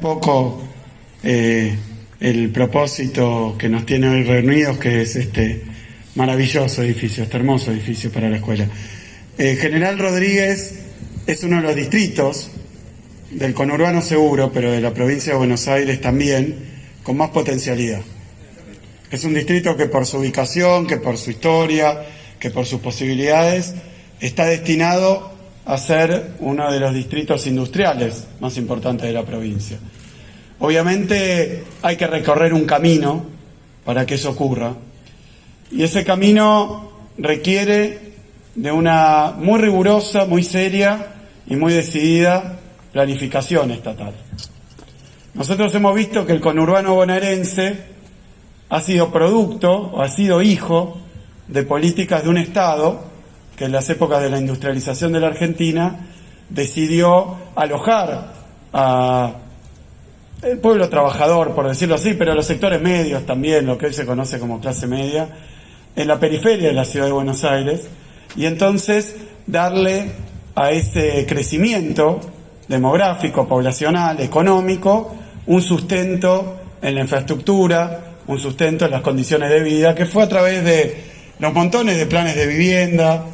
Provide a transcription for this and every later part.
poco el propósito que nos tiene hoy reunidos, que es este maravilloso edificio, este hermoso edificio para la escuela. General Rodríguez es uno de los distritos del conurbano seguro, pero de la provincia de Buenos Aires también, con más potencialidad. Es un distrito que por su ubicación, que por su historia, que por sus posibilidades, está destinado a ser uno de los distritos industriales más importantes de la provincia. Obviamente hay que recorrer un camino para que eso ocurra, y ese camino requiere de una muy rigurosa, muy seria y muy decidida planificación estatal. Nosotros hemos visto que el conurbano bonaerense ha sido producto o ha sido hijo de políticas de un Estado que en las épocas de la industrialización de la Argentina decidió alojar a el pueblo trabajador, por decirlo así, pero los sectores medios también, lo que hoy se conoce como clase media, en la periferia de la ciudad de Buenos Aires, y entonces darle a ese crecimiento demográfico, poblacional, económico, un sustento en la infraestructura, un sustento en las condiciones de vida, que fue a través de los montones de planes de vivienda,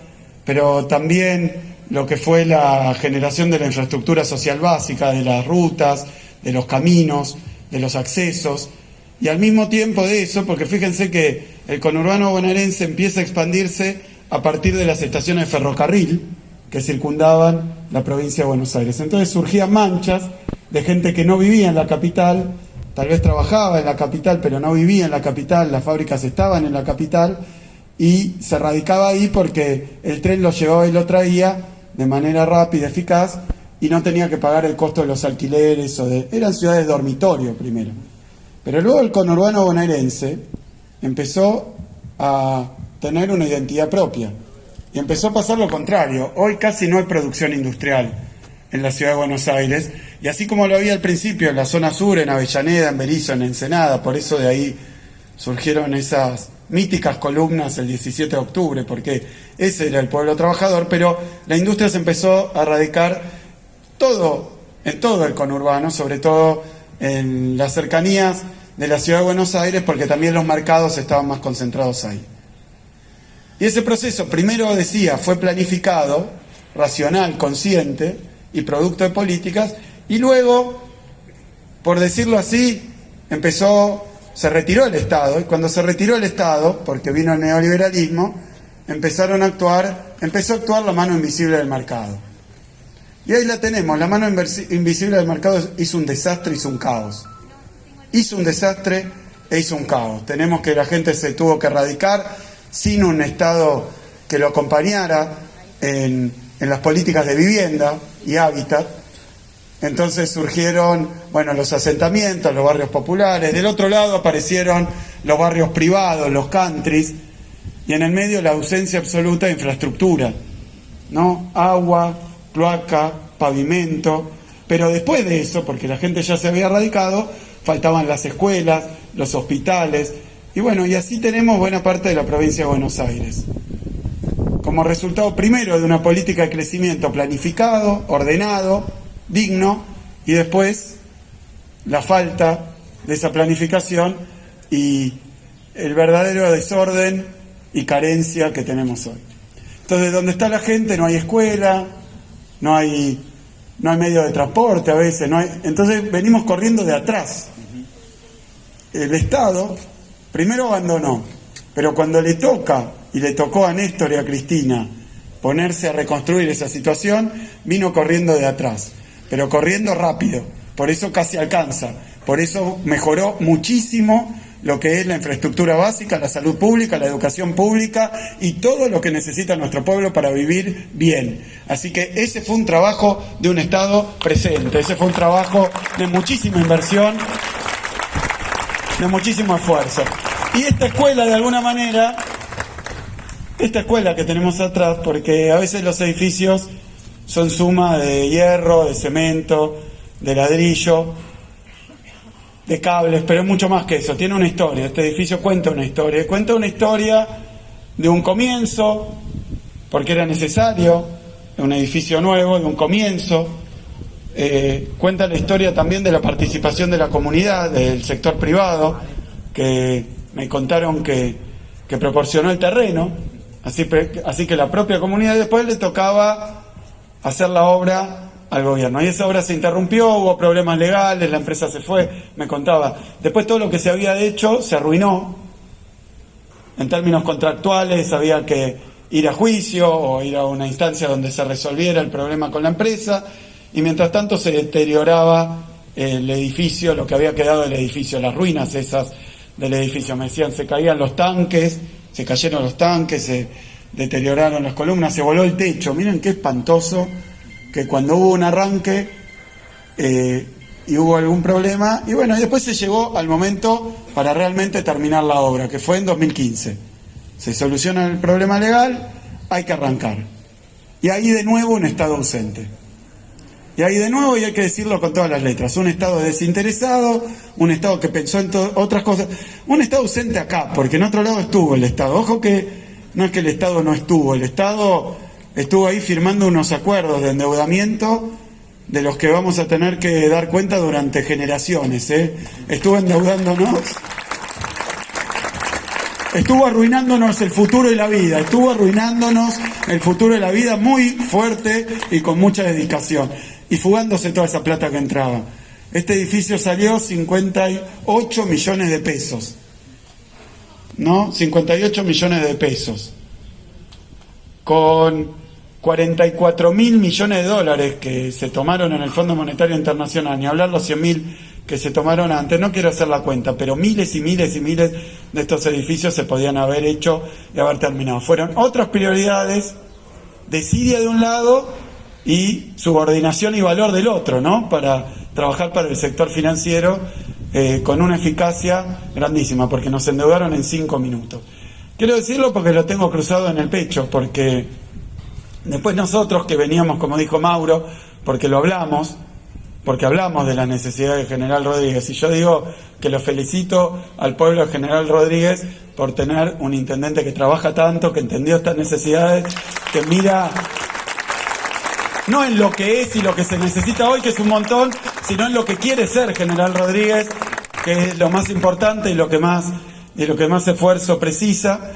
pero también lo que fue la generación de la infraestructura social básica, de las rutas, de los caminos, de los accesos, y al mismo tiempo de eso, porque fíjense que el conurbano bonaerense empieza a expandirse a partir de las estaciones de ferrocarril que circundaban la provincia de Buenos Aires. Entonces surgían manchas de gente que no vivía en la capital, tal vez trabajaba en la capital, pero no vivía en la capital, las fábricas estaban en la capital, y se radicaba ahí porque el tren lo llevaba y lo traía de manera rápida, eficaz, y no tenía que pagar el costo de los alquileres, eran ciudades dormitorio primero. Pero luego el conurbano bonaerense empezó a tener una identidad propia, y empezó a pasar lo contrario. Hoy casi no hay producción industrial en la ciudad de Buenos Aires, y así como lo había al principio en la zona sur, en Avellaneda, en Berisso, en Ensenada, por eso de ahí surgieron esas míticas columnas el 17 de octubre, porque ese era el pueblo trabajador, pero la industria se empezó a radicar en todo el conurbano, sobre todo en las cercanías de la ciudad de Buenos Aires, porque también los mercados estaban más concentrados ahí. Y ese proceso, primero decía, fue planificado, racional, consciente y producto de políticas, y luego, por decirlo así, se retiró el Estado, y cuando se retiró el Estado, porque vino el neoliberalismo, empezó a actuar la mano invisible del mercado. Y ahí la tenemos, la mano invisible del mercado hizo un desastre, hizo un caos. Hizo un desastre e hizo un caos. Tenemos que la gente se tuvo que radicar sin un Estado que lo acompañara en las políticas de vivienda y hábitat. Entonces surgieron, los asentamientos, los barrios populares. Del otro lado aparecieron los barrios privados, los countries, y en el medio la ausencia absoluta de infraestructura, ¿no? Agua, cloaca, pavimento. Pero después de eso, porque la gente ya se había radicado, faltaban las escuelas, los hospitales, y así tenemos buena parte de la provincia de Buenos Aires. Como resultado primero de una política de crecimiento planificado, ordenado, digno, y después la falta de esa planificación y el verdadero desorden y carencia que tenemos hoy. Entonces, donde está la gente no hay escuela, no hay medio de transporte a veces, entonces venimos corriendo de atrás. El Estado primero abandonó, pero cuando le tocó a Néstor y a Cristina ponerse a reconstruir esa situación, vino corriendo de atrás, pero corriendo rápido, por eso casi alcanza, por eso mejoró muchísimo lo que es la infraestructura básica, la salud pública, la educación pública y todo lo que necesita nuestro pueblo para vivir bien. Así que ese fue un trabajo de un Estado presente, ese fue un trabajo de muchísima inversión, de muchísimo esfuerzo. Y esta escuela, de alguna manera, esta escuela que tenemos atrás, porque a veces los edificios son suma de hierro, de cemento, de ladrillo, de cables, pero es mucho más que eso, tiene una historia. Este edificio cuenta una historia de un comienzo, porque era necesario, de un edificio nuevo, de un comienzo, cuenta la historia también de la participación de la comunidad, del sector privado, que me contaron que proporcionó el terreno, así que la propia comunidad después le tocaba hacer la obra al gobierno. Y esa obra se interrumpió, hubo problemas legales, la empresa se fue, me contaba. Después todo lo que se había hecho se arruinó. En términos contractuales había que ir a juicio o ir a una instancia donde se resolviera el problema con la empresa, y mientras tanto se deterioraba el edificio, lo que había quedado del edificio, las ruinas esas del edificio. Me decían, se caían los tanques, se cayeron los tanques, se deterioraron las columnas, se voló el techo. Miren qué espantoso que cuando hubo un arranque y hubo algún problema, y bueno, y después se llegó al momento para realmente terminar la obra, que fue en 2015. Se soluciona el problema legal, hay que arrancar. Y ahí de nuevo un Estado ausente. Y ahí de nuevo, y hay que decirlo con todas las letras, un Estado desinteresado, un Estado que pensó en otras cosas, un Estado ausente acá, porque en otro lado estuvo el Estado. Ojo que no es que el Estado no estuvo, el Estado estuvo ahí firmando unos acuerdos de endeudamiento de los que vamos a tener que dar cuenta durante generaciones, Estuvo endeudándonos, estuvo arruinándonos el futuro y la vida, estuvo arruinándonos el futuro y la vida muy fuerte y con mucha dedicación, y fugándose toda esa plata que entraba. Este edificio salió 58 millones de pesos, ¿no? 58 millones de pesos. Con 44.000 millones de dólares que se tomaron en el Fondo Monetario Internacional, ni hablar los 100.000 que se tomaron antes, no quiero hacer la cuenta, pero miles y miles y miles de estos edificios se podían haber hecho y haber terminado. Fueron otras prioridades, desidia de un lado y subordinación y valor del otro, ¿no? Para trabajar para el sector financiero con una eficacia grandísima, porque nos endeudaron en 5 minutos. Quiero decirlo porque lo tengo cruzado en el pecho, porque después nosotros que veníamos, como dijo Mauro, porque hablamos de las necesidades de General Rodríguez, y yo digo que lo felicito al pueblo de General Rodríguez por tener un intendente que trabaja tanto, que entendió estas necesidades, que mira no en lo que es y lo que se necesita hoy, que es un montón, sino en lo que quiere ser General Rodríguez, que es lo más importante y lo que más esfuerzo precisa.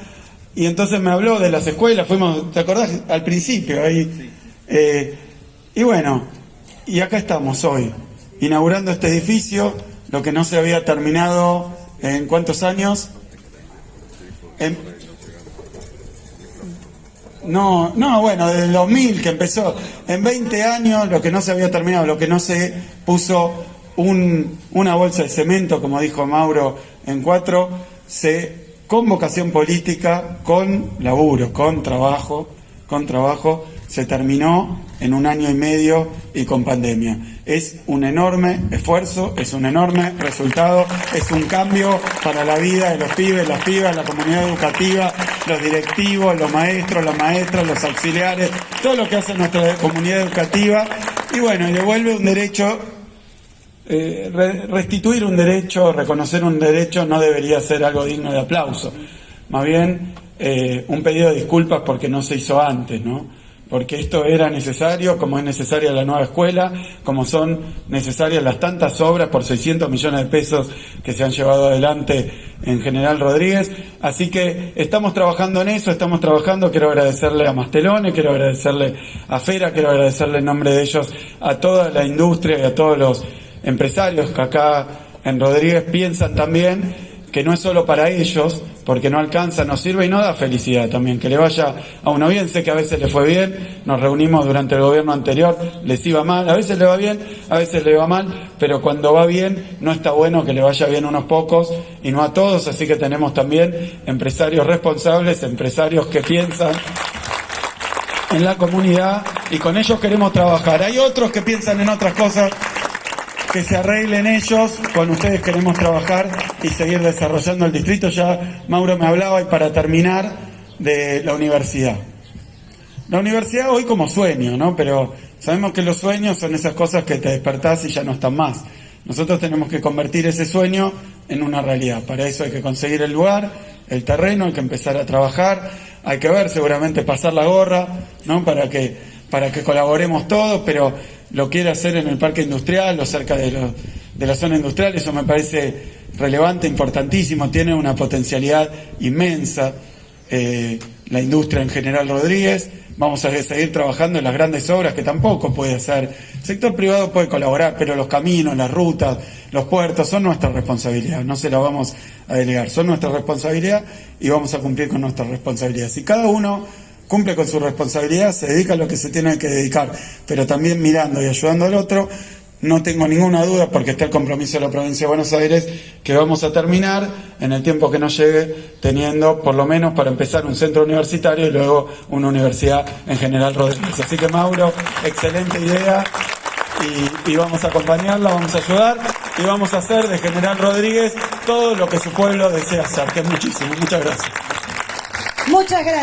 Y entonces me habló de las escuelas, fuimos, ¿te acordás? Al principio ahí. Y bueno, y acá estamos hoy, inaugurando este edificio, lo que no se había terminado en ¿cuántos años? Bueno, desde el 2000 que empezó, en 20 años lo que no se había terminado, lo que no se puso una bolsa de cemento, como dijo Mauro, en 4, con vocación política, con laburo, con trabajo, se terminó en 1 año y medio y con pandemia. Es un enorme esfuerzo, es un enorme resultado, es un cambio para la vida de los pibes, las pibas, la comunidad educativa, los directivos, los maestros, las maestras, los auxiliares, todo lo que hace nuestra comunidad educativa. Y bueno, y devuelve un derecho, restituir un derecho, reconocer un derecho no debería ser algo digno de aplauso. Más bien, un pedido de disculpas porque no se hizo antes, ¿no? Porque esto era necesario, como es necesaria la nueva escuela, como son necesarias las tantas obras por 600 millones de pesos que se han llevado adelante en General Rodríguez. Así que estamos trabajando en eso, quiero agradecerle a Mastelone, quiero agradecerle a Fera, quiero agradecerle en nombre de ellos a toda la industria y a todos los empresarios que acá en Rodríguez piensan también que no es solo para ellos, porque no alcanza, nos sirve y no da felicidad también, que le vaya a uno bien. Sé que a veces le fue bien, nos reunimos durante el gobierno anterior, les iba mal, a veces le va bien, a veces le va mal, pero cuando va bien no está bueno que le vaya bien a unos pocos y no a todos, así que tenemos también empresarios responsables, empresarios que piensan en la comunidad y con ellos queremos trabajar. Hay otros que piensan en otras cosas, que se arreglen ellos, con ustedes queremos trabajar y seguir desarrollando el distrito. Ya Mauro me hablaba, y para terminar, de la universidad. La universidad hoy como sueño, ¿no? Pero sabemos que los sueños son esas cosas que te despertás y ya no están más. Nosotros tenemos que convertir ese sueño en una realidad. Para eso hay que conseguir el lugar, el terreno, hay que empezar a trabajar, hay que ver, seguramente pasar la gorra, ¿no? Para que colaboremos todos, pero lo quiere hacer en el parque industrial o cerca de la zona industrial. Eso me parece relevante, importantísimo, tiene una potencialidad inmensa. La industria en General Rodríguez, vamos a seguir trabajando en las grandes obras que tampoco puede hacer. El sector privado puede colaborar, pero los caminos, las rutas, los puertos son nuestra responsabilidad, no se la vamos a delegar, son nuestra responsabilidad y vamos a cumplir con nuestra responsabilidad. Si cada uno cumple con su responsabilidad, se dedica a lo que se tiene que dedicar, pero también mirando y ayudando al otro, no tengo ninguna duda, porque está el compromiso de la provincia de Buenos Aires, que vamos a terminar en el tiempo que nos llegue, teniendo por lo menos para empezar un centro universitario y luego una universidad en General Rodríguez. Así que Mauro, excelente idea y vamos a acompañarla, vamos a ayudar y vamos a hacer de General Rodríguez todo lo que su pueblo desea hacer, que es muchísimo. Muchas gracias. Muchas gracias.